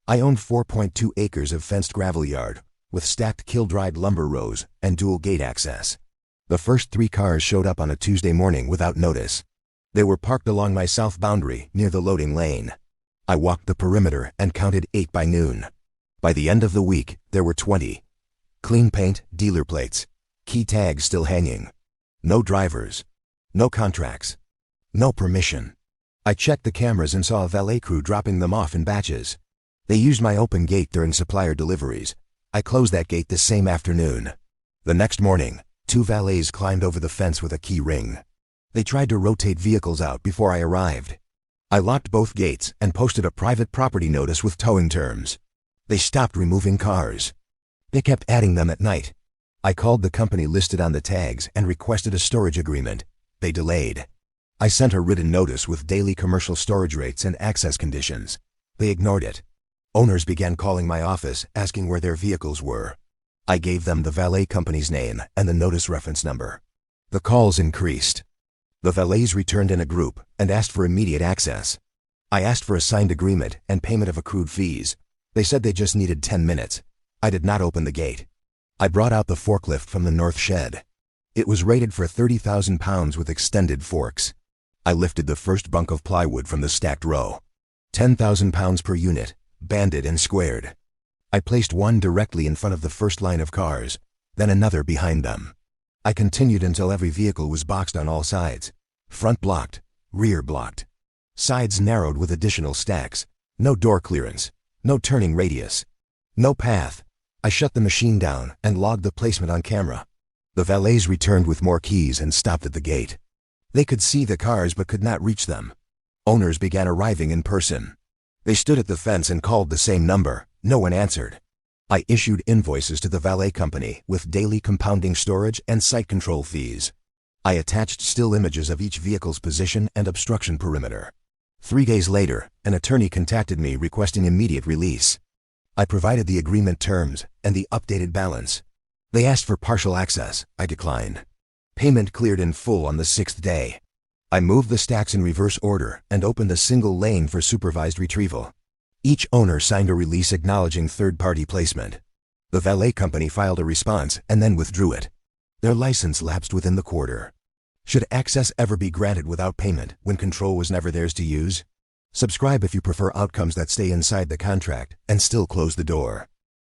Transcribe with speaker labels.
Speaker 1: I owned 4.2 acres of fenced gravel yard, with stacked kiln-dried lumber rows and dual gate access. The first 3 cars showed up on a Tuesday morning without notice. They were parked along my south boundary near the loading lane. I walked the perimeter and counted 8 by noon. By the end of the week, there were 20. Clean paint, dealer plates, key tags still hanging. No drivers. No contracts. No permission. I checked the cameras and saw a valet crew dropping them off in batches. They used my open gate during supplier deliveries. I closed that gate the same afternoon. The next morning, 2 valets climbed over the fence with a key ring. They tried to rotate vehicles out before I arrived. I locked both gates and posted a private property notice with towing terms. They stopped removing cars. They kept adding them at night. I called the company listed on the tags and requested a storage agreement. They delayed. I sent a written notice with daily commercial storage rates and access conditions. They ignored it. Owners began calling my office asking where their vehicles were. I gave them the valet company's name and the notice reference number. The calls increased. The valets returned in a group and asked for immediate access. I asked for a signed agreement and payment of accrued fees. They said they just needed 10 minutes. I did not open the gate. I brought out the forklift from the north shed. It was rated for 30,000 pounds with extended forks. I lifted the first bunk of plywood from the stacked row. 10,000 pounds per unit, banded and squared. I placed one directly in front of the first line of cars, then another behind them. I continued until every vehicle was boxed on all sides. Front blocked, rear blocked. Sides narrowed with additional stacks. No door clearance. No turning radius. No path. I shut the machine down and logged the placement on camera. The valets returned with more keys and stopped at the gate. They could see the cars but could not reach them. Owners began arriving in person. They stood at the fence and called the same number. No one answered. I issued invoices to the valet company with daily compounding storage and site control fees. I attached still images of each vehicle's position and obstruction perimeter. 3 days later, an attorney contacted me requesting immediate release. I provided the agreement terms and the updated balance. They asked for partial access. I declined. Payment cleared in full on the 6th day. I moved the stacks in reverse order and opened a single lane for supervised retrieval. Each owner signed a release acknowledging third-party placement. The valet company filed a response and then withdrew it. Their license lapsed within the quarter. Should access ever be granted without payment when control was never theirs to use? Subscribe if you prefer outcomes that stay inside the contract and still close the door.